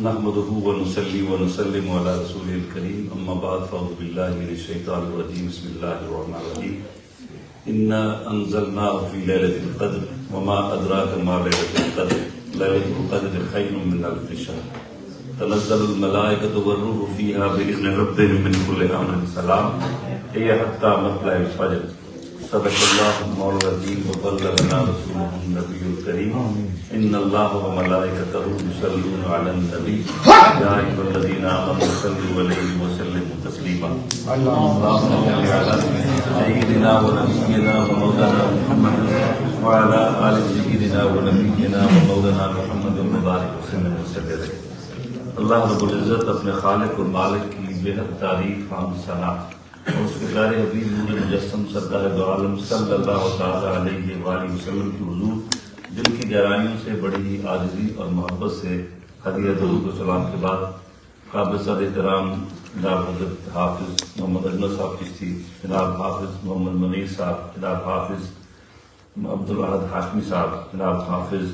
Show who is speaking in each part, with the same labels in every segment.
Speaker 1: نحمده ونصلي ونسلم على رسوله الكريم اما بعد فاعوذ بالله من الشيطان الرجيم بسم الله الرحمن الرحيم انا انزلناه في ليلة القدر وما ادراك ما ليلة القدر ليلة القدر خير من الف شهر تنزل الملائكة والروح فيها بإذن ربهم من كل امر سلام هي حتى مطلع الفجر صدق اللہ مولانا العظیم وبلغنا رسوله النبی الکریم ان اللہ وملائکتہ یصلون علی النبی یا ایھا الذین آمنوا صلوا علیہ وسلموا تسلیما اللهم صل علی سیدنا ونبینا ومولانا محمد وعلی آل سیدنا ونبینا ومولانا محمد مبارک وسلم وسلم۔ اللہ رب العزت اپنے خالق اور مالک کی بے حد تعریف حمد ثنا اور اس کے پیارے حبیب نور مجسم سرکار دو عالم صلی اللہ تعالی علیہ وآلہ وسلم کی حضور دل کی گہرائیوں سے بڑی ہی عاجزی اور محبت سے ہدیہ درود و سلام کے بعد قابل صد احترام جناب حضرت حافظ محمد اجمل صاحب چشتی، جناب حافظ محمد منیر صاحب، جناب حافظ عبدالاحد ہاشمی صاحب، جناب حافظ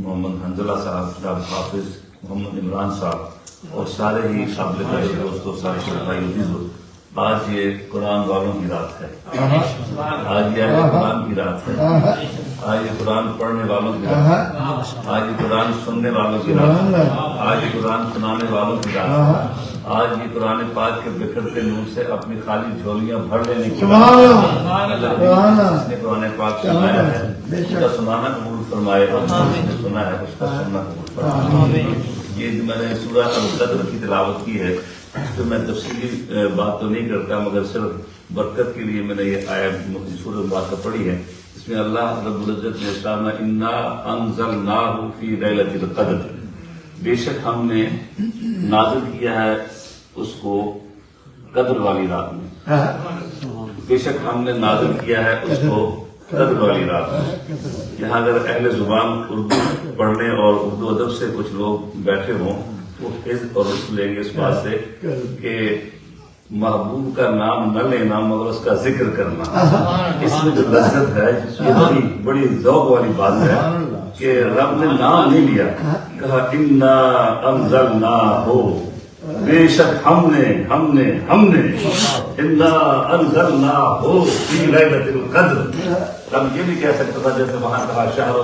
Speaker 1: محمد حنظلہ صاحب، جناب حافظ محمد عمران صاحب اور سارے ہی قابل قدر دوستوں، سارے بھائی عزیزوں، آج یہ قرآن والوں کی رات ہے، آج یہ قرآن کی رات ہے، آج یہ قرآن پڑھنے والوں کی رات ہے، آج یہ قرآن سننے والوں کی رات ہے، آج یہ قرآن سنانے والوں کی رات ہے، آج یہ قرآن پاک کے بکھرتے نور سے اپنی خالی جھولیاں بھر لینے کی رات ہے۔ جس نے قرآن پاک سنایا ہے اس کا سنانا قبول فرمائے اور جس نے سنا ہے اس کا سننا قبول فرمائے۔ یہ میں نے سورہ القدر کی تلاوت کی ہے، تو میں تفصیلی بات تو نہیں کرتا، مگر صرف برکت کے لیے میں نے یہ آیت سورہ مبارکہ پڑھی ہے۔ اس میں اللہ رب العزت نے فرمایا انا انزلناہ فی لیلۃ القدر، بے شک ہم نے نازل کیا ہے اس کو قدر والی رات میں، بے شک ہم نے نازل کیا ہے اس کو قدر والی رات میں۔ یہاں اگر اہل زبان اردو پڑھنے اور اردو ادب سے کچھ لوگ بیٹھے ہوں وہ حفظ اور رسو لیں گے اس بات سے کہ محبوب کا نام نہ لینا مگر اس کا ذکر کرنا، اس میں جو لذت ہے یہ بڑی ذوق والی بات ہے کہ رب نے نام نہیں لیا، کہا انا انزلناہ، بے شک ہم نے انا انزلناہ فی لیلۃ القدر۔ رب یہ بھی کہہ سکتا تھا جیسے وہاں کہا شہر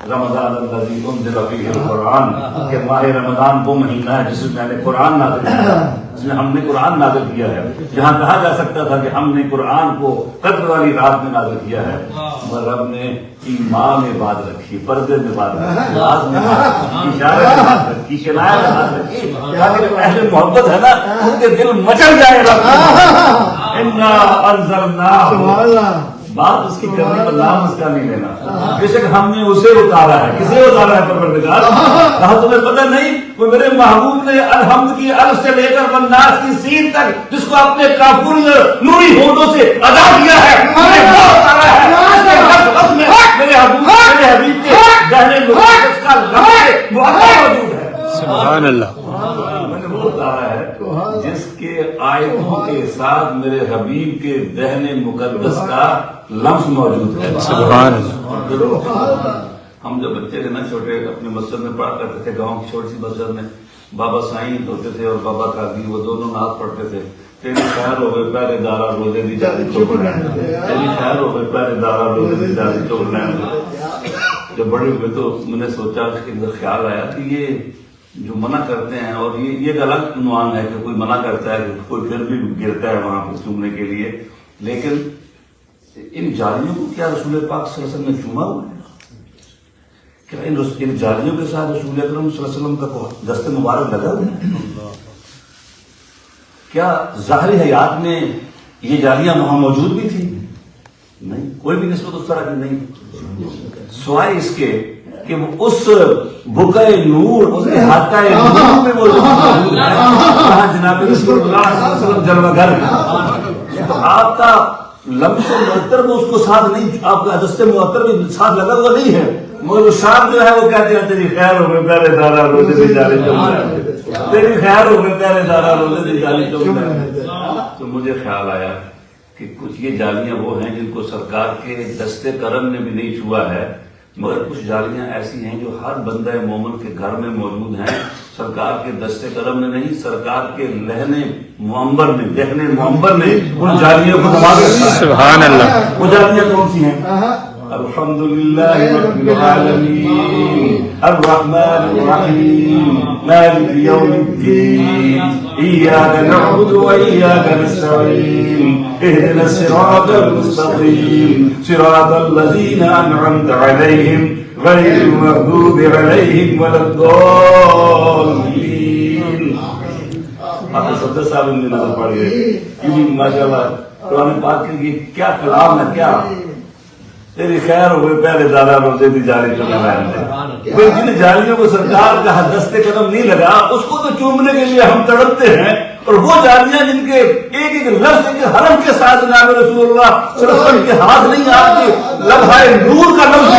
Speaker 1: رمضان الذی انزل فیہ القرآن، کہ ماہ رمضان وہ مہینہ ہے جس میں نے قرآن نازل کیا ہے، جس میں ہم نے قرآن نازل کیا ہے۔ جہاں کہا جا سکتا تھا کہ ہم نے قرآن کو قدر والی رات میں نازل کیا ہے، مگر رب نے ایمان میں بات رکھی، پردے میں بات رکھی، راز میں بات رکھی، اشارے میں بات رکھی، کنایہ میں بات رکھی، تاکہ اہل محبت ہے نا ان کے دل مچل جائے رب انا انزلناہ، بات اس کی کرنے پر نام اس کا نہیں لینا۔ بے شک ہم نے اسے اتارا ہے، کسے اتارا ہے پروردگار؟ کہا تمہیں پتہ نہیں وہ میرے محبوب نے الحمد کی الف سے لے کر والناس کی سین تک جس کو اپنے کافر نوری ہونٹوں سے ادا کیا ہے، وہ اتارا ہے۔ میرے حبیب کے دہنے میں اس کا لفظ موجود ہے،
Speaker 2: سبحان اللہ۔
Speaker 1: میں نے وہ اتارا ہے جس کے آیتوں کے ساتھ میرے حبیب کے دہنے مقدس کا لفظ موجود ہے، سبحان اللہ۔ ہم جب بچے تھے نا چھوٹے، اپنے مسجد میں پڑھا کرتے تھے، گاؤں کی چھوٹی سی مسجد میں بابا سائیں ہوتے تھے اور بابا قاضی، وہ دونوں نعت پڑھتے تھے، تیری خیر ہوئے پہرے دارا روزے دی جاتی چوکنا، تیری خیر ہوئے پہرے دارا روزے دی جاتی چوکنا۔ جب بڑے ہوئے تو میں نے سوچا، اس کے اندر خیال آیا کہ یہ جو منع کرتے ہیں، اور یہ ایک الگ عنوان ہے کہ کوئی منع کرتا ہے کہ کوئی پھر بھی گرتا ہے وہاں پہ چومنے کے لیے، لیکن ان جالیوں کو کیا رسول پاک صلی اللہ علیہ وسلم نے چوما ہوا ہے؟ کیا ان جالیوں کے ساتھ رسول اکرم صلی اللہ علیہ وسلم کا دست مبارک لگا ہوا ہے؟ کیا ظاہری حیات میں یہ جالیاں وہاں موجود بھی تھی؟ نہیں، کوئی بھی نسبت اس طرح کی نہیں، سوائے اس کے کہ اس بقعہ نور، اس احاطہ نور میں وہ جہاں جناب رسول اللہ صلی اللہ علیہ وسلم جلوہ گر ہے، تو آپ کا لمس معطر میں اس کو ساتھ نہیں، آپ کا دست معطر میں ساتھ لگا ہوا نہیں ہے، مگر وہ شام جو ہے وہ کہتے ہیں تیری خیر ہو گئے پیارے دارا روزے دی جالی چوکنا، تیری خیر ہو گئے پیارے دارا روزے دی جالی چوکنا۔ تو مجھے خیال آیا کہ کچھ یہ جالیاں وہ ہیں جن کو سرکار کے دست کرم نے بھی نہیں چھوا ہے، مگر کچھ جالیاں ایسی ہیں جو ہر بندہ مومن کے گھر میں موجود ہیں۔ سرکار کے دست کرم نے نہیں، سرکار کے لہنے معمبر نے، دہنے معمبر نے ان جالیوں کو دبا کے رکھا ہے۔
Speaker 2: سبحان اللہ۔
Speaker 1: وہ جالیاں کون سی ہیں؟ الحمدللہ رب العالمین الرحمن الرحیم مالک یوم الدین ایاک نعبد و ایاک نستعین اہدنا الصراط المستقیم صراط الذین انعمت علیہم غیر المغضوب علیہم ولا الضالین۔ آپ صدر صاحب نے نظر پڑ گئے کیونکہ ماشاءاللہ قرآن پاک کے لیے کیا کلام ہے، کیا تیری خیر ہوئے پہلے دادا روزے دی جاری کرنے والے جن جالیوں کو سرکار کا دست قدم نہیں لگا اس کو تو چومنے کے لیے ہم تڑپتے ہیں، اور وہ جالیاں جن کے ایک ایک لفظ کے حرم کے ساتھ جناب رسول اللہ صلی اللہ علیہ وسلم کے ہاتھ نہیں، آپ کے لمحہ نور کا لفظ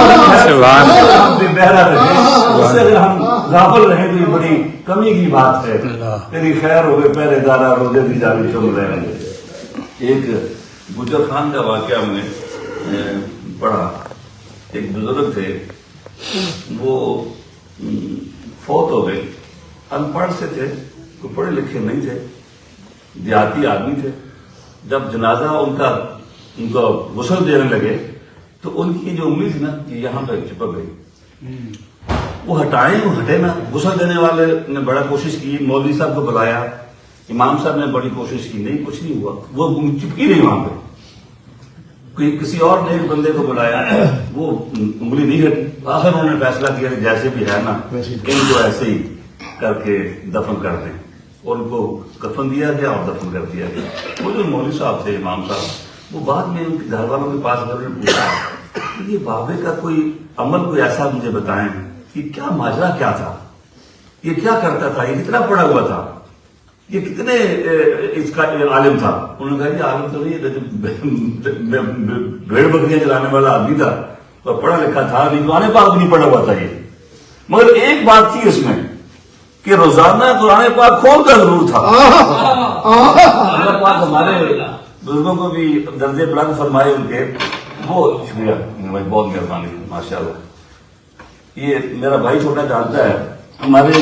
Speaker 1: بہرا رہے، اس سے اگر ہم غافل رہیں تو یہ بڑی کمی کی بات ہے۔ تیری خیر ہوئے پہلے دادا روزے دی جاری چوم رہے ہیں۔ ایک گجر خان کا واقعہ ہم نے پڑھا، ایک بزرگ تھے، وہ فوت ہو گئے، ان پڑھ سے تھے، کوئی پڑھے لکھے نہیں تھے، دیہاتی آدمی تھے۔ جب جنازہ ان کو غسل دینے لگے تو ان کی جو امید تھی نا کہ یہاں پہ چپک گئی، وہ ہٹائیں وہ ہٹے نا۔ غسل دینے والے نے بڑا کوشش کی، مولوی صاحب کو بلایا، امام صاحب نے بڑی کوشش کی، نہیں کچھ نہیں ہوا، وہ چپکی نہیں وہاں پہ۔ کسی اور نے ایک بندے کو بلایا، وہ انگلی نہیں ہٹی، آخر انہوں نے فیصلہ کیا کہ جیسے بھی ہے نا ان کو ایسے ہی کر کے دفن کر دیں، اور ان کو کفن دیا گیا اور دفن کر دیا گیا۔ وہ جو مولوی صاحب تھے، امام صاحب، وہ بعد میں ان کے گھر والوں کے پاس گئے، پوچھا کہ یہ بابے کا کوئی عمل کوئی ایسا مجھے بتائیں کہ کیا ماجرا کیا تھا، یہ کیا کرتا تھا، یہ کتنا پڑھا ہوا تھا، یہ کتنے اس کا عالم تھا؟ انہوں نے کہا کہ عالم تو نہیں، بھیڑ بکریاں چلانے والا آدمی تھا اور پڑھا لکھا تھا نہیں، قرآن پاک بھی نہیں پڑھا ہوا تھا یہ، مگر ایک بات تھی اس میں کہ روزانہ قرآن پاک کھول کر ضرور تھا۔ اللہ پاک ہمارے بزرگوں کو بھی درجے بلند فرمائے ان کے، وہ شکریہ بھائی، بہت مہربانی، ماشاء اللہ۔ یہ میرا بھائی چھوٹا جانتا ہے، ہمارے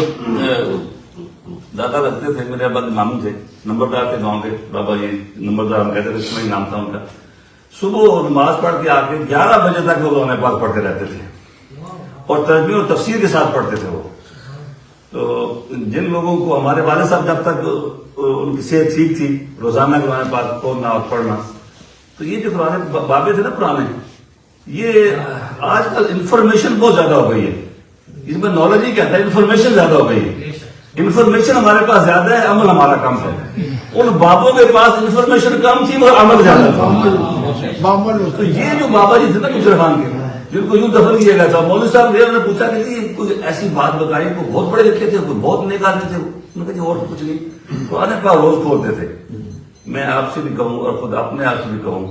Speaker 1: دادا رکھتے تھے، میرے ابا ماموں تھے، نمبردار تھے گاؤں کے، بابا جی نمبردار ہم کہتے تھے، اس میں ہی نام تھا ان کا۔ صبح نماز پڑھ کے آ کے 11 بجے تک وہ قرآن پاک پڑھتے رہتے تھے، اور ترجمے اور تفسیر کے ساتھ پڑھتے تھے وہ۔ تو جن لوگوں کو، ہمارے والد صاحب جب تک ان کی صحت ٹھیک تھی، روزانہ قرآن پاک کھولنا اور پڑھنا، تو یہ جو قرآن بابے تھے نا پرانے، یہ آج کل انفارمیشن بہت زیادہ ہو گئی ہے، اس میں نالج ہی کہتا ہے، انفارمیشن زیادہ ہو گئی ہے۔ انفارمیشن ہمارے پاس زیادہ ہے، عمل ہمارا کم ہے۔ ان بابوں کے پاس انفارمیشن کم تھی مگر عمل زیادہ تھا۔ تو یہ جو بابا جی تھے نا گجر خان کے، جن کو یوں دفن کیا گیا تھا، مولوی صاحب نے انہوں نے پوچھا کہ کوئی ایسی بات بتائی، کوئی بہت بڑے لکھے تھے، کوئی بہت نیک آدمی تھے، انہوں نے کہا اور کچھ نہیں، قرآن پاک روز کھولتے تھے۔ میں آپ سے بھی کہوں اور خود اپنے آپ سے بھی کہوں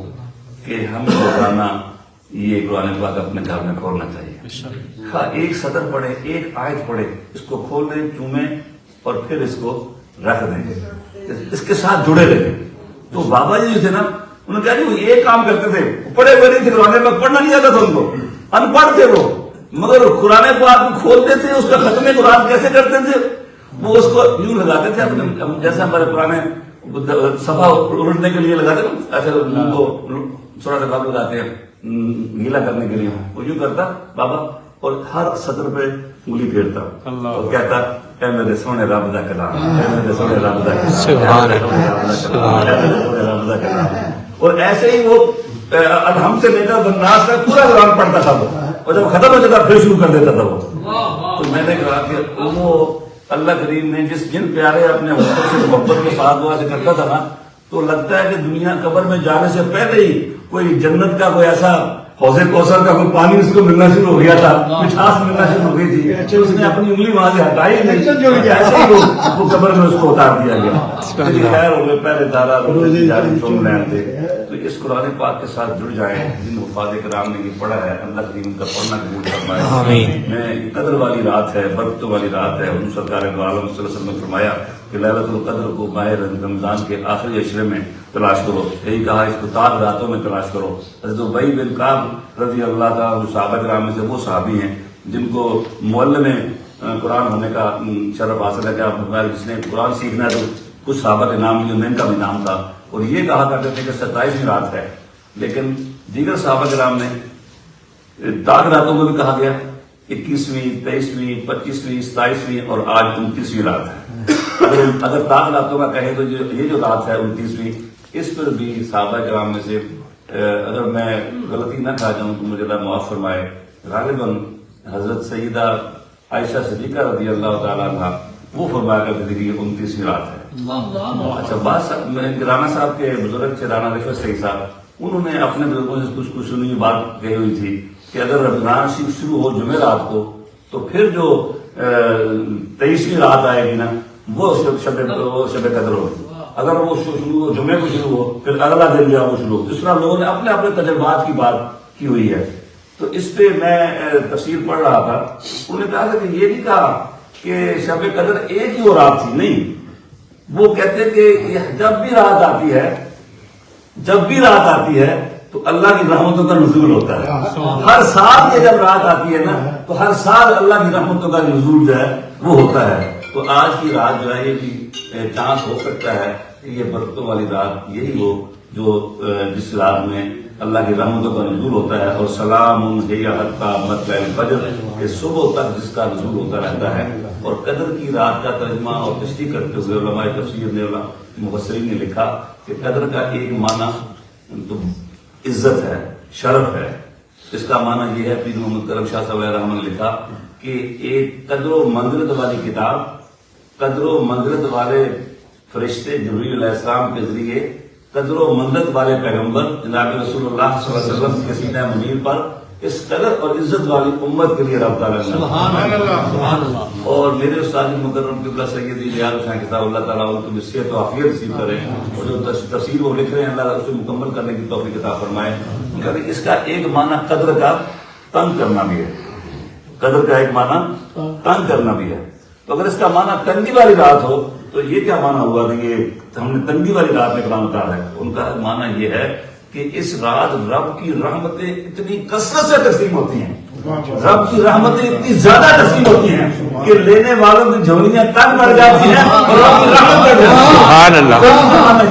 Speaker 1: کہ ہم روزانہ یہ قرآن پاک اپنے گھر میں کھولنا چاہیے، ایک صدر پڑھے، ایک آیت پڑھے، اس کو کھول دیں، چومیں اور پھر اس کو رکھ دیں، اس کے ساتھ جڑے رہیں۔ تو بابا جی جو تھے نا، انہوں نے کہا کہ وہ ایک کام کرتے تھے، پڑھے ہوئے نہیں تھے، قرآن پاک پڑھنا نہیں آتا تھا ان کو، ان پڑھ تھے وہ، مگر قرآن پاک کھولتے تھے، اس کا ختم قرآن کیسے کرتے تھے، وہ اس کو یوں لگاتے تھے اپنے، جیسے ہمارے پرانے صفحہ الٹنے کے لیے لگاتے ہیں، ایسے وہ سورہ کتاب لگاتے ہیں گیلا کرنے کے لیے، وہ یوں کرتا بابا، اور ہر صدر پہ انگلی پھیرتا اور کہتا اے میرے سونے رب دا کلام، اے میرے سونے رب دا کلام، سبحان اللہ۔ اور ایسے ہی وہ الحمد سے لے کر بناس کا پورا قرآن پڑھتا تھا وہ، اور جب ختم ہو جاتا پھر شروع کر دیتا تھا وہ۔ تو میں نے کہا کہ وہ اللہ کریم نے جن پیارے اپنے حضور سے محبت کے ساتھ دعا سے کرتا تھا نا، تو لگتا ہے کہ دنیا قبر میں جانے سے پہلے ہی کوئی جنت کا کوئی ایسا حوض کوثر کا کوئی پانی اس کو ملنا شروع ہو گیا تھا، مٹھاس ملنا شروع ہو گئی تھی، اس نے اپنی انگلی وہاں سے ہٹائی نہیں، ایسے ہی وہ قبر میں اس کو اتار دیا گیا۔ خیر ہو گئے پہلے دارا جاری چوم رہے تھے۔ تو اس قرآن پاک کے ساتھ جڑ جائیں، جن وفاد کرام نے یہ پڑھا ہے، اللہ کریم کا پڑھنا قبول فرمائے۔ میں قدر والی رات ہے، برکتوں والی رات ہے، حضور سرکار دو عالم صلی اللہ علیہ وسلم نے فرمایا کہ لیلۃ القدر کو ماہ رمضان کے آخری عشرے میں تلاش کرو، یہی کہا اس کو تاج راتوں میں تلاش کرو۔ حضرت ابی بن کعب رضی اللہ تعالیٰ صحابہ کرام میں سے وہ صحابی ہیں جن کو معلم قرآن ہونے کا شرف حاصل ہے کہ آپ جس نے قرآن سیکھنا ہے تو کچھ صحابہ کے نام لیے، ان کا بھی نام تھا، اور یہ کہا کرتے تھے کہ 27ویں رات ہے، لیکن دیگر صحابہ کرام نے داغ راتوں کو بھی کہا گیا 21ویں، 23ویں، 25ویں، 27ویں اور آج 29ویں رات ہے۔ اگر داغ راتوں کا کہیں تو یہ جو رات ہے 29ویں، اس پر بھی صحابہ کرام میں سے اگر میں غلطی نہ کھا جاؤں تو مجھے اللہ معاف فرمائے، غالباً حضرت سیدہ عائشہ صدیقہ رضی اللہ تعالیٰ عنہ وہ فرمایا کرتے تھے کہ یہ 29ویں رات ہے۔ اچھا، بات رانا صاحب کے بزرگ تھے رانا رفعت سعید صاحب، انہوں نے اپنے بزرگوں سے کچھ سنی بات کہی ہوئی تھی کہ اگر رمضان شریف شروع ہو جمعہ رات کو تو پھر جو 23ویں رات آئے گی نا وہ شب قدر ہوگی، اگر وہ شروع ہو جمعے کو شروع ہو پھر اگلا دن جو ہے وہ شروع ہو۔ اس طرح لوگوں نے اپنے اپنے تجربات کی بات کی ہوئی ہے۔ تو اس پہ میں تفسیر پڑھ رہا تھا، انہوں نے کہا کہ یہ نہیں کہا کہ شب قدر ایک ہی رات تھی، نہیں، وہ کہتے ہیں کہ جب بھی رات آتی ہے تو اللہ کی رحمتوں کا نزول ہوتا ہے۔ ہر سال یہ جب رات آتی ہے نا تو ہر سال اللہ کی رحمتوں کا نزول جو ہے وہ ہوتا ہے۔ تو آج کی رات جو ہے یہ بھی چانس ہو سکتا ہے کہ یہ برکتوں والی رات یہی ہو جو جس رات میں اللہ کی رحمتوں کا نزول ہوتا ہے، اور سلام ہی حتی مطلع الفجر، کہ صبح تک جس کا نزول ہوتا رہتا ہے۔ اور قدر کی رات کا ترجمہ اور تشریح کرتے ہوئے علماء تفسیر نے مفسرین نے لکھا کہ قدر کا ایک معنی تو عزت ہے، شرف ہے۔ اس کا معنی یہ ہے، پیر محمد کرم شاہ صاحب علیہ رحمہ نے لکھا کہ ایک قدر و منزلت والی کتاب، قدر و منزلت والے فرشتے جبریل علیہ السلام کے ذریعے، قدر و منزلت والے پیغمبر جناب رسول اللہ صلی اللہ علیہ وسلم کے سینہ منیر پر اس قدر اور عزت والی امت کے لیے رب تعالیٰ نے، اور میرے استاد مکرم قبلہ سیدی ریاض حسین کتاب اللہ تعالیٰ ان کو صحت و عافیت نصیب کرے، اور جو تفسیر وہ لکھ رہے ہیں اللہ اسے مکمل کرنے کی توفیق عطا فرمائے۔ اس کا ایک معنی قدر کا تنگ کرنا بھی ہے، قدر کا ایک معنی تنگ کرنا بھی ہے۔ تو اگر اس کا معنی تنگی والی رات ہو تو یہ کیا معنی ہوا کہ یہ ہم نے تنگی والی رات میں کلام اتارا ہے؟ ان کا معنی یہ ہے کہ اس رات رب کی رحمتیں اتنی کثرت سے تقسیم ہوتی ہیں، رب کی رحمتیں اتنی زیادہ تقسیم ہوتی ہیں کہ لینے والوں کی جھولیاں تنگ پڑ جاتی ہیں اور رب کی رحمت بڑھ جاتی ہے۔ سبحان اللہ۔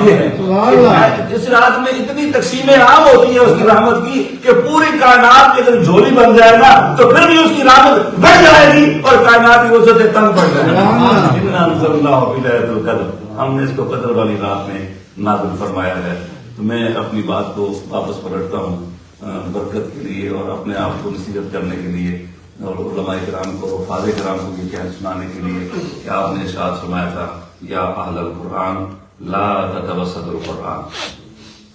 Speaker 1: یہ ہے اس رات میں اتنی تقسیمیں عام ہوتی ہیں اس کی رحمت کی کہ پوری کائنات کی اگر جھولی بن جائے گا تو پھر بھی اس کی رحمت بڑھ جائے گی اور کائنات کی وسعتیں تنگ پڑ جائیں گی۔ اِنَّا أَنزَلْنَاهُ فِي لَيْلَةِ الْقَدْرِ، ہم نے اس کو قدر والی رات میں نازل فرمایا ہے۔ تو میں اپنی بات کو واپس پلٹتا ہوں برکت کے لیے اور اپنے آپ کو نصیحت کرنے کے لیے، اور علماء کرام کو، حفاظ کرام کو یہ کہہ سنانے کے لیے کہ آپ نے ارشاد فرمایا تھا یا اہل القرآن لا تتوسطوا القرآن،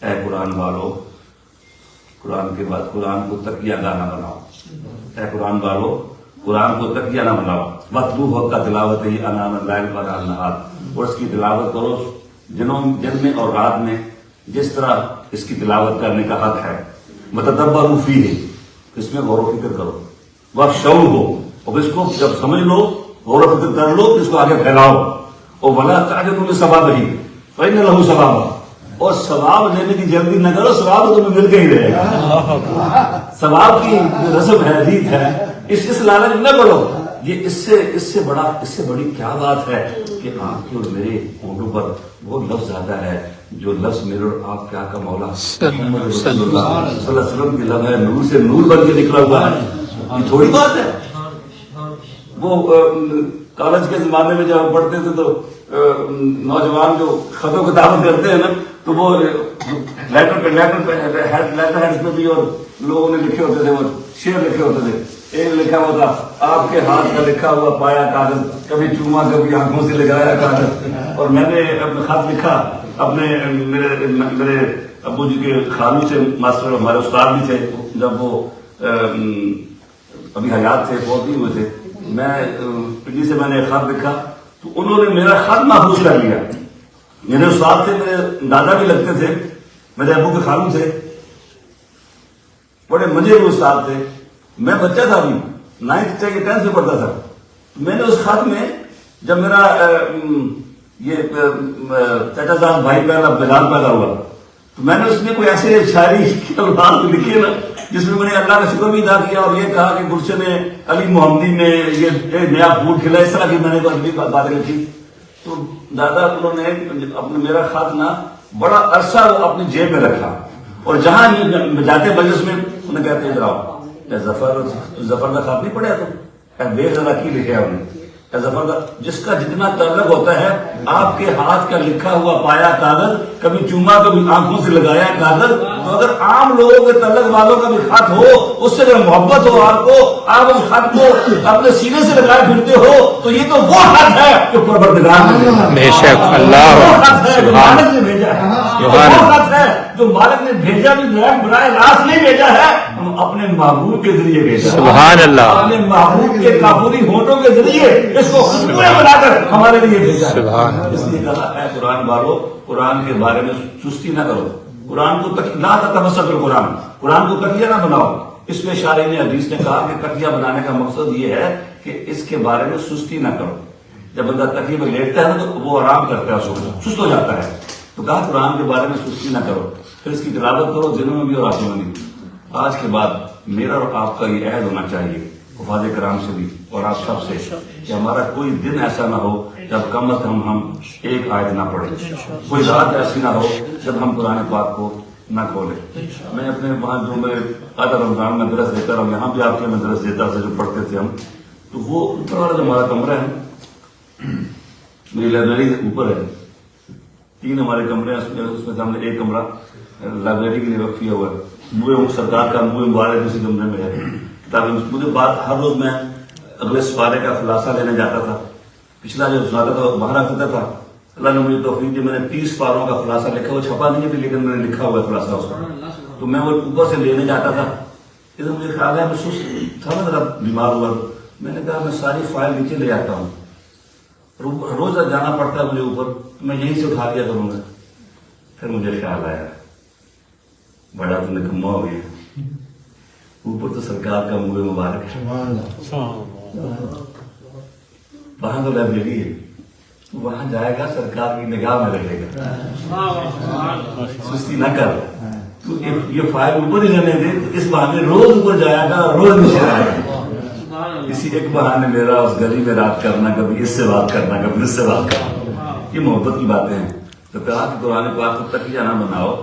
Speaker 1: اے قرآن والو، قرآن کے بعد قرآن کو تکیہ گاہ نہ بناؤ، اے قرآن والو قرآن کو تکیہ نہ بناؤ، وَاتْلُوهُ حَقَّ تِلَاوَتِهِ آنَاءَ اللَّيْلِ وَآنَاءَ النَّهَارِ، اور اس کی تلاوت کرو دن میں اور رات میں جس طرح اس کی تلاوت کرنے کا حق ہے۔ متدبروا فیہ، اس میں غور و فکر کرو، وَاخْشَوْهُ، اور اس کو جب سمجھ لو غور و فکر کر لو تو اس کو آگے پھیلاؤ، اور وَلَا تَعْجَلُوا بِثَوَابِهِ فَإِنَّ لَهُ ثَوَابًا، اور ثواب لینے کی جلدی نہ کرو، ثواب تو تمہیں مل کے ہی رہے گا۔ ثواب کی رسم ہے، ریت ہے، اس لالچ نہ کرو۔ یہ اس سے بڑی کیا بات ہے کہ آپ کے اور میرے ہونٹوں پر وہ لفظ آتا ہے جو لفظ میرے اور آپ کے آقا مولا محمد صلی اللہ علیہ وسلم کی لب ہے، نور سے نور بن کے نکلا ہوا ہے۔ یہ تھوڑی بات ہے۔ وہ کالج کے زمانے میں جب ہم پڑھتے تھے تو نوجوان جو خط و کتابت کرتے ہیں نا تو وہ لیٹر ہیڈ میں بھی اور لوگوں نے لکھے ہوتے تھے، وہ شعر لکھے ہوتے تھے۔ ایک لکھا ہوا تھا آپ کے ہاتھ کا لکھا ہوا پایا کاغذ، کبھی چوما کبھی آنکھوں سے لگایا کاغذ۔ اور میں نے اپنا خط لکھا اپنے میرے ابو جی کے خالو سے، ماسٹر ہمارے استاد بھی تھے جب وہ ابھی حیات تھے، فوت نہیں ہوئے تھے۔ میں پنڈی سے میں نے خط لکھا تو انہوں نے میرا خط محفوظ کر لیا۔ میرے استاد تھے، میرے دادا بھی لگتے تھے، میرے ابو کے خالو تھے، بڑے مزے ہوئے استاد تھے۔ میں بچہ تھا، ابھی 9th یا 10th میں پڑھتا تھا۔ میں نے اس خط میں جب میرا یہ چچا صاحب بھائی پہلا بلال پیدا ہوا تو میں نے اس میں کوئی ایسے شاعری کے الفاظ لکھے نا جس میں نے اللہ کا شکر بھی ادا کیا اور یہ کہا کہ گلشن علی محمدی میں یہ نیا پھول کھلا، اس طرح کی میں نے کوئی باتیں کی. تو دادا انہوں نے اپنے میرا خط نا بڑا عرصہ وہ اپنی جیب میں رکھا، اور جہاں جاتے مجلس میں انہیں کہتے ادھر آؤ، ظفر کا خط نہیں پڑھا تو دیکھ ذرا کی لکھا ہے انہیں. ظفر کا جس کا جتنا تعلق ہوتا ہے آپ کے ہاتھ کا لکھا ہوا پایا کاغذ، کبھی چوما کبھی آنکھوں سے لگایا کاغذ، تو اگر عام لوگوں کے تعلق والوں کا بھی خط ہو، اس سے اگر محبت ہو آپ کو، آپ اس خط کو اپنے سینے سے لگائے پھرتے ہو، تو یہ تو وہ خط ہے جو پروردگار نے
Speaker 2: بے شک اللہ
Speaker 1: وہ خط ہے جو مالک نے بھیجا ہے، وہ خط ہے جو مالک نے بھیجا بھی براہ راست نہیں بھیجا ہے، ہم اپنے محبوب کے ذریعے بھیجا،
Speaker 2: سبحان اللہ،
Speaker 1: اپنے محبوب کے کافوری ہونٹوں کے ذریعے اس کو خوشبوئیں بنا کر ہمارے لیے بھیجا. اس لیے کہا ہے قرآن والو، قرآن کے بارے میں سستی نہ کرو، قرآن کو لا تتمسک بالقرآن، قرآن کو کٹیا نہ بناؤ. اس میں شارحین حدیث نے کہا کہ کٹیا بنانے کا مقصد یہ ہے کہ اس کے بارے میں سستی نہ کرو. جب بندہ تکیے میں لیٹتا ہے تو وہ آرام کرتا ہے، سست ہو جاتا ہے. تو کہا قرآن کے بارے میں سستی نہ کرو، پھر اس کی تلاوت کرو دنوں میں بھی اور راتوں میں بھی. آج کے بعد میرا اور آپ کا یہ عہد ہونا چاہیے حفاظ کرام سے بھی اور آپ سب سے، کہ ہمارا کوئی دن ایسا نہ ہو جب کم از کم ہم ایک آیت نہ پڑھیں، کوئی رات ایسی نہ ہو جب ہم قرآن پاک کو نہ کھولیں. میں اپنے وہاں جو میں آدھا رمضان میں درس دیتا رہا، یہاں بھی آپ کے میں درس دیتا تھا جو پڑھتے تھے ہم، تو وہ اوپر والا جو ہمارا کمرہ ہے، میری لائبریری اوپر ہے، 3 ہمارے کمرے ہیں، اس میں ہم نے ایک کمرہ لائبریری کے لیے وقف کیا ہوا ہے. منہ سرکار کا منہ مبارک اسی کمرے میں ہے، تاکہ مجھے بات ہر روز میں اگلے سپارے کا خلاصہ لینے جاتا تھا. پچھلا جو سناتا تھا وہ باہر آتا تھا. اللہ نے مجھے توفیق دی، میں نے 30 پاروں کا خلاصہ لکھا، وہ چھپا نہیں ہے لیکن میں نے لکھا ہوا ہے خلاصہ اس کا. تو میں وہ اوپر سے لینے جاتا تھا، ادھر مجھے خیال ہے میں سست تھا نا، ذرا بیمار ہوا. میں نے کہا میں ساری فائل نیچے لے آتا ہوں، روز جانا پڑتا ہے مجھے اوپر، میں یہیں سے اٹھا دیا کروں گا. پھر مجھے خیال آیا بڑا تو نکما ہو گیا، اوپر تو سرکار کا منہ مبارک ہے، وہاں تو لائبریری ہے، وہاں جائے گا سرکار کی نگاہ میں رہے گا. سستی نہ کر، تو یہ فائل اوپر ہی رہنے دے، تو اس بہانے روز اوپر جایا گا، روز نیچے آئے گا. اسی ایک بہانے میرا اس گلی میں رات کرنا، کبھی اس سے بات کرنا، کبھی اس سے بات کرنا، یہ محبت کی باتیں ہیں. تو کہا کہ قرآن پاک کو تکیہ نہ بناؤ،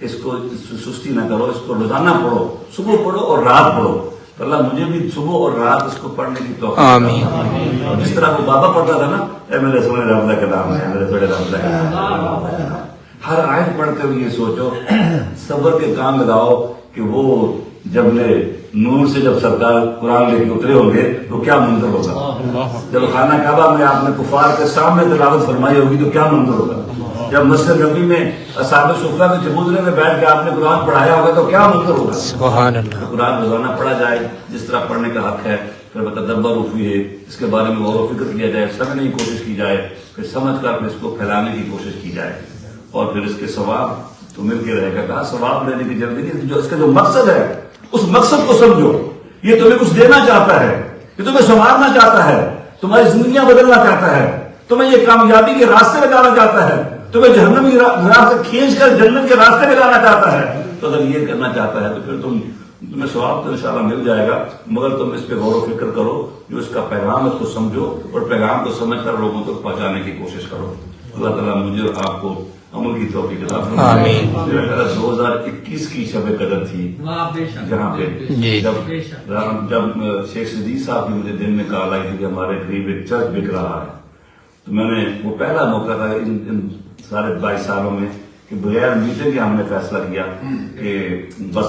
Speaker 1: اس کو سستی نہ کرو، اس کو روزانہ پڑھو، صبح پڑھو اور رات پڑھو. تو اللہ مجھے بھی صبح اور رات اس کو پڑھنے کی توفیق
Speaker 2: آمین.
Speaker 1: اور جس طرح وہ بابا پڑھتا تھا نا، اے میرے سونے رب کا کلام ہے، میرے سونے رب کا کلام ہے، ہر آیت پڑھ کر یہ سوچو، صبر کے کام لگاؤ کہ وہ جب نے نور سے جب سرکار قرآن لے کے اترے ہوں گے تو کیا منظر ہوگا. جب خانہ کعبہ میں آپ نے کفار کے سامنے تلاوت فرمائی ہوگی تو کیا منظر ہوگا. جب مسجد نبی میں اصحاب صفہ کے چبوترے میں بیٹھ کے آپ نے قرآن پڑھایا ہوگا تو کیا منظر ہوگا.
Speaker 2: سبحان اللہ.
Speaker 1: قرآن روزانہ پڑھا جائے جس طرح پڑھنے کا حق ہے، پھر تدبر ہے، اس کے بارے میں غور و فکر کیا جائے، سمجھنے کی کوشش کی جائے، پھر سمجھ کر اس کو پھیلانے کی کوشش کی جائے، اور پھر اس کے ثواب تو مل کے رہے گا. کہا ثواب لینے کی ضرورت نہیں، جو اس کا جو مقصد ہے اس مقصد کو سمجھو. یہ تمہیں کچھ دینا چاہتا ہے، یہ تمہیں سنوارنا چاہتا ہے، تمہاری زندگیاں بدلنا چاہتا ہے، تمہیں یہ کامیابی کے راستے میں لانا چاہتا ہے، تمہیں جہنم کی راہ سے کھینچ کر جنت کے راستے میں لانا چاہتا ہے. تو اگر یہ کرنا چاہتا ہے تو پھر تمہیں ثواب تو انشاءاللہ مل جائے گا، مگر تم اس پہ غور و فکر کرو، جو اس کا پیغام ہے اس کو سمجھو اور پیغام کو سمجھ کر لوگوں تک پہنچانے کی کوشش کرو. اللہ تعالیٰ مجھے اور آپ کو عمل کی توفیق عطا فرمائے. میرا خیال 2021 کی شب قدر تھی جہاں پہ جب شیخ صدیق صاحب کی مجھے دن میں کال آئی تھی کہ ہمارے قریب ایک چرچ بک رہا ہے. تو میں نے وہ پہلا موقع تھا ان سارے 22 سالوں میں کہ بغیر میٹنگ کے ہم نے فیصلہ کیا کہ بس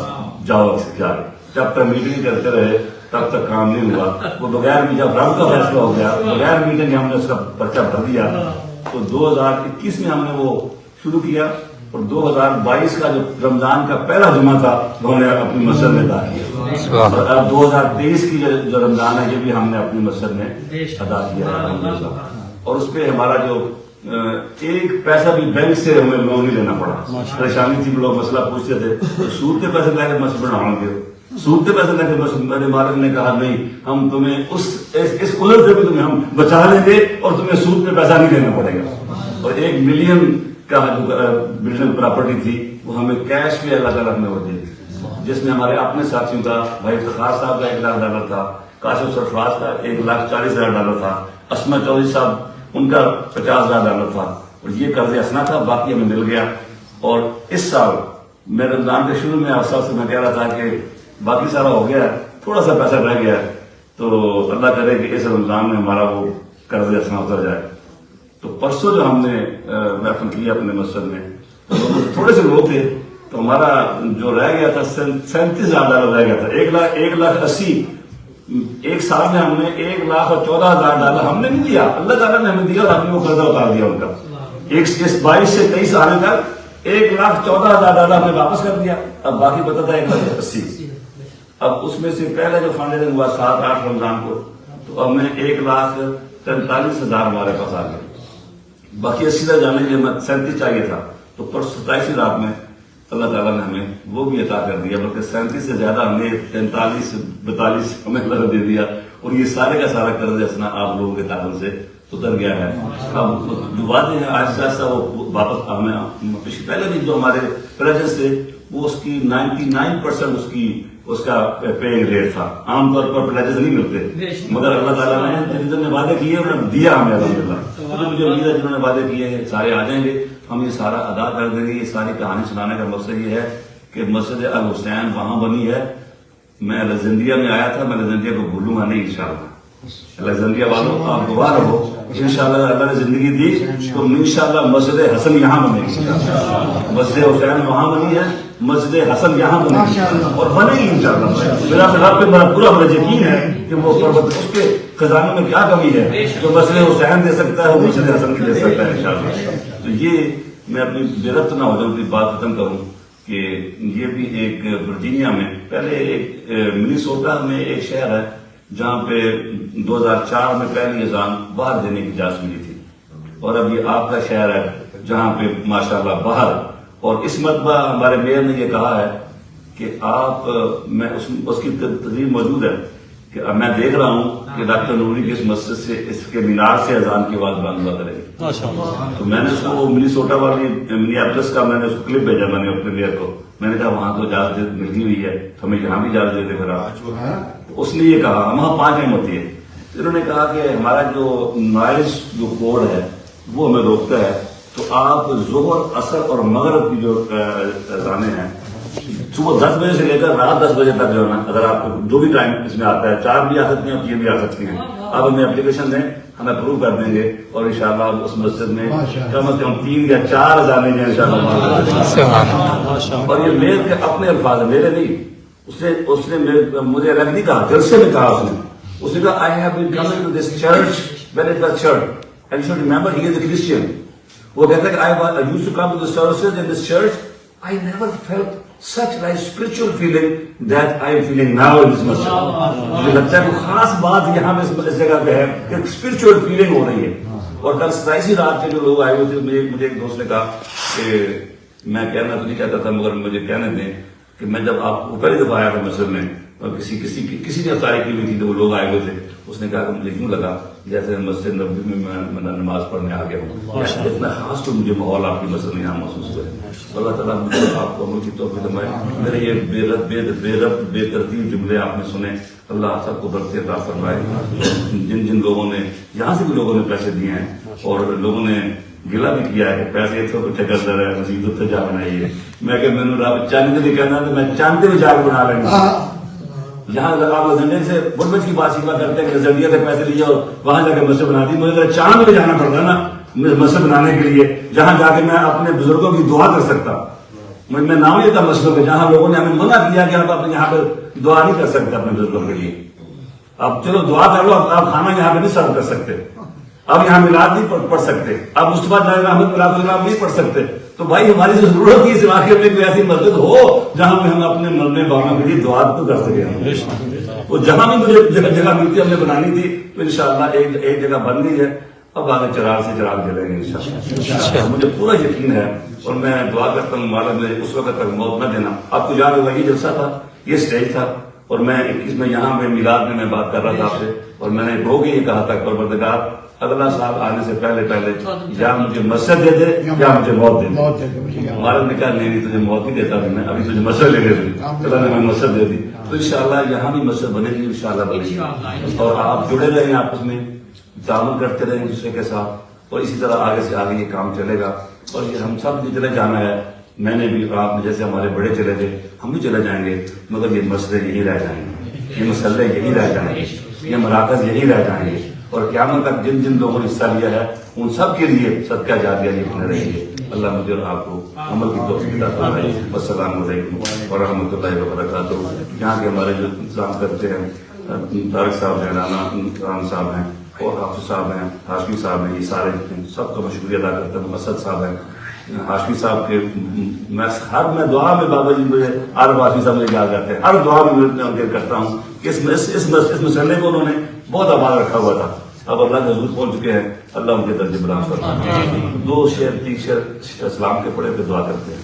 Speaker 1: جاؤ جا کے، جب تک میٹنگ کرتے رہے تب تک کام نہیں ہوا. وہ بغیر جب رب کا فیصلہ ہو گیا، بغیر میٹنگ کے ہم نے اس کا پرچہ بھر دیا. تو 2021 میں ہم نے وہ شروع کیا، اور 2022 کا جو رمضان کا پہلا جمعہ تھا وہ ہم نے اپنی مسجد میں ادا کیا. اور اب 2023 کی جو رمضان ہے یہ بھی ہم نے اپنی مسجد میں ادا کیا ہے. اور اس پہ ہمارا جو ایک پیسہ بھی بینک سے ہمیں لون نہیں لینا پڑا. پریشانی تھی، لوگ مسئلہ پوچھتے تھے سود کے پیسے لے کے مسجد بناؤ گے، سود کے پیسے لے کے مسجد. میرے مالک نے کہا نہیں، ہم تمہیں اس قدرت سے بھی تمہیں ہم بچا لیں گے اور تمہیں سود پہ پیسہ نہیں دینا پڑے گا. اور 1 ملین کا جو بلڈنگ پراپرٹی تھی وہ ہمیں کیش میں اللہ تعالیٰ نے وہ دی. جس میں ہمارے اپنے ساتھیوں کا بھائی افتخار صاحب کا $1,00,000 تھا، کاشف سرفراز کا $1,40,000 تھا، اسما چودھری صاحب ان کا $50,000 تھا، اور یہ قرض حسنہ تھا، باقی ہمیں مل گیا۔ اور اس سال میں رمضان کے شروع میں آپ صاحب سے میں کہہ رہا تھا کہ باقی سارا ہو گیا، تھوڑا سا پیسہ رہ گیا، تو اللہ کرے کہ اس رمضان میں ہمارا وہ قرض حسنہ اتر جائے۔ تو پرسوں جو ہم نے محفل کیا اپنے مسجد میں، تو تھوڑے سے لوگ تھے، تو ہمارا جو رہ گیا تھا $37,000 رہ گیا تھا۔ 1,80,000 ایک سال میں ہم نے $1,14,000 ہم نے نہیں دیا، اللہ تعالیٰ نے ہمیں دیا اور ہم نے وہ قرضہ اتار دیا ان کا۔ 22 سے 23 آنے تک $1,14,000 ہم نے واپس کر دیا، اب باقی بتا تھا 1,80,000۔ اب اس میں سے پہلے جو فنڈ ہوا 7-8 رمضان کو، تو ہم نے 1,43,000 ہمارے پاس آ گئے، باقی 80 جانے کے لیے 37 چاہیے تھا، تو پر 27 رات میں اللہ تعالیٰ نے ہمیں وہ بھی عطا کر دیا، بلکہ 37 سے زیادہ ہم نے 43-42 ہمیں اللہ دے دیا، اور یہ سارے کا سارا قرض حسنہ آپ لوگوں کے تعاون سے اتر گیا ہے۔ اب جو وعدے ہیں آہستہ آہستہ وہ واپس ہمیں پہلے بھی جو ہمارے پلیجز تھے وہ اس کی 99% اس کا پیئنگ ریٹ تھا۔ عام طور پر پلیجز نہیں ملتے، مگر اللہ تعالیٰ نے جنہوں نے وعدے کیے انہوں نے دیا ہمیں الحمدللہ۔ تو مجھے امید ہے جنہوں نے وعدے کیے ہیں سارے آ جائیں گے، ہم یہ سارا ادا کر دیں گے۔ یہ ساری کہانی سنانے کا مقصد یہ ہے کہ مسجد الحسین وہاں بنی ہے، میں الیگزینڈریا میں آیا تھا، میں الیگزینڈریا کو بھولوں گا نہیں انشاءاللہ۔ الیگزینڈریا والوں آپ گواہ رہو، انشاءاللہ اللہ نے زندگی دی تو انشاءاللہ مسجد حسن یہاں بنے گی، مسجد حسین وہاں بنی ہے، مسجد حسن یہاں بنے گی اور بنے گی انشاءاللہ۔ میرا رب پہ بڑا پورا یقین ہے کہ وہ اس کے خزانے میں کیا کمی ہے جو مسجد حسین دے سکتا ہے وہ مسجد حسن کی دے سکتا ہے انشاءاللہ۔ تو یہ میں اپنی بے ربط نہ ہو جاؤں کی بات ختم کروں کہ یہ بھی ایک ورجینیا میں پہلے ایک منیسوٹا میں ایک شہر ہے جہاں پہ 2004 میں پہلی اذان باہر دینے کی اجازت ملی تھی، اور اب یہ آپ کا شہر ہے جہاں پہ ماشاءاللہ باہر، اور اس مرتبہ ہمارے میئر نے یہ کہا ہے کہ آپ میں اس کی تقریر موجود ہے کہ اب میں دیکھ رہا ہوں کہ ڈاکٹر نوری کی اس مسجد سے اس کے مینار سے اذان کی آواز بند ہوا کرے گی۔ تو میں نے اس کو منیسوٹا والی منیاپولس کا میں نے اس کو کلپ بھیجا، میں نے اپنے میئر کو، میں نے کہا وہاں تو اجازت ملتی ہوئی ہے تو ہمیں یہاں بھی اجازت دے دے پھر آپ۔ اس نے یہ کہا وہاں 5 ٹائم ہوتی ہے، انہوں نے کہا کہ ہمارا جو نوائز جو کوڈ ہے وہ ہمیں روکتا ہے، تو آپ ظہر عصر اور مغرب کی جو اذانیں ہیں صبح 10 بجے سے لے کر رات 10 بجے تک جو ہے نا، اگر آپ کو جو بھی ٹائم اس میں آتا ہے 4 بھی آ سکتی ہیں اور 3 بھی آ سکتی ہیں، آپ ہمیں اپلیکیشن دیں، ہم اپروو کر دیں گے، اور انشاءاللہ اس مسجد میں کم از کم 3 یا 4 اذانیں ہیں انشاءاللہ۔ اور یہ میرے کے اپنے الفاظ ہیں، میرے نہیں، اس نے مجھے الگ نہیں کہا، جلسے میں کہا اس نے کہا I have been coming to this church when it was church and you should remember he is a Christian۔ وہ کہتا ہے کہ I used to come to the services in this church, I never felt such like spiritual feeling that I am feeling now in this masjid۔ مجھے لگتا ہے کہ خاص بات یہاں پہ اس جگہ پہ ہے کہ spiritual feeling ہو رہی ہے۔ اور کل 27 رات کے جو لوگ آئے ہوئے تھے، مجھے ایک دوست نے کہا کہ میں کہنا تو نہیں چاہتا تھا مگر مجھے کہنے دیں کہ میں جب آپ کو پہلی دفعہ آیا تھا مسجد میں اور کسی نے افطاری کی ہوئی تھی تو وہ لوگ آئے ہوئے تھے، اس نے کہا کہ مجھے یوں لگا جیسے مسجد نبوی میں نماز پڑھنے آ گیا ہوں، اتنا خاص تو مجھے ماحول آپ کی مسجد میں یہاں محسوس ہوا ہے۔ اللہ تعالیٰ مجھے آپ کو عمل کی توفیق دے۔ میرے یہ بے ربط بے ترتیب جملے آپ نے سنے، اللہ سب کو برکت عطا فرمائے۔ جن لوگوں نے یہاں سے بھی لوگوں نے پیسے دیے ہیں اور لوگوں نے گلا بھی کیا ہے کہ پیسے اتنے کچھ کر رہے ہیں مزید اتنے جا بنائیے، میں کہ میں نے رب چاندی نہیں کہنا تو میں چاندی بھی جا کے بنا لیں گے۔ یہاں آپ زنڈے سے بڑھ کی بات سیکھا کرتے ہیں کہ زنڈیا سے پیسے لیے اور وہاں جا کے مسجد بنا دی، مجھے چاند پہ جانا پڑتا ہے نا مسجد بنانے کے لیے، جہاں جا کے میں اپنے بزرگوں کی دعا کر سکتا۔ میں نام لیتا مسجدوں پہ جہاں لوگوں نے ہمیں منع کیا کہ آپ اپنے یہاں پہ دعا نہیں کر سکتے اپنے بزرگوں کے لیے، اب چلو دعا کر لو، آپ کھانا یہاں پہ نہیں سرو کر سکتے، اب یہاں میلاد نہیں پڑھ سکتے، اب مصطفیٰ جان احمد میلاد السلام نہیں پڑھ سکتے، تو بھائی ہماری جو ضرورت ہے اس علاقے میں کوئی ایسی مسجد ہو جہاں پہ ہم اپنے مرنے باغوں کے لیے دعا تو کر سکیں۔ وہ جہاں بھی مجھے جگہ ملتی ہم نے بنانی تھی تو انشاءاللہ ایک جگہ بن گئی ہے، اب آگے چراغ سے چراغ جلیں گے انشاءاللہ۔ مجھے پورا یقین ہے اور میں دعا کرتا ہوں مالا مجھے اس وقت تک موت نہ دینا۔ آپ کو یاد ہوگا یہ جلسہ تھا، یہ سٹیج تھا، اور میں 21 میں یہاں پہ میلاد میں بات کر رہا تھا آپ سے، اور میں نے رو کے یہ کہا تھا پروردگار اگلا صاحب آنے سے پہلے یا مجھے مسجد دے دے یا مجھے موت دے دے. ہمارا نکاح نہیں تجھے موت نہیں دیتا میں ابھی تجھے مسجد لے دے. اللہ نے ہمیں مسجد دے دی تو انشاءاللہ یہاں بھی مسجد بنے گی انشاءاللہ بنے گی. اور آپ جڑے رہیں آپس میں تعاون کرتے رہیں دوسرے کے ساتھ اور اسی طرح آگے سے آگے یہ کام چلے گا. اور یہ ہم سب نے چلے جانا ہے. میں نے بھی آپ نے جیسے ہمارے بڑے چلے گئے ہم بھی چلے جائیں گے مگر یہ مسئلے یہی رہ جائیں گے یہ مسئلے یہی رہ جائیں گے یہ مراکز یہی رہ جائیں گے. اور قیامت تک جن جن لوگوں نے حصہ لیا ہے ان سب کے لیے صدقہ جاریہ یہ بنے رہیں گے. اللہ مجھے اور آپ کو عمل کی توفیق عطا فرمائے. السلام علیکم ورحمۃ اللہ وبرکاتہ. یہاں کے ہمارے جو انتظام کرتے ہیں طارق صاحب ہیں رانا رام صاحب ہیں اور حافظ صاحب ہیں ہاشمی صاحب ہیں یہ سارے سب کا میں شکریہ ادا کرتا ہوں. اسد صاحب ہیں ہاشمی صاحب کے میں دعا میں بابا جی مجھے ہر ہاشمی صاحب مجھے یاد کرتے ہیں ہر دعا میں میں کرتا ہوں کہ اس مسئلے کو انہوں نے بہت آباد رکھا ہوا تھا. اب اللہ کے حضور پہنچ چکے ہیں. اللہ ان کے درجے بلند فرمائے. 2 شعر 3 شعر اسلام کے پڑھے پہ دعا کرتے ہیں.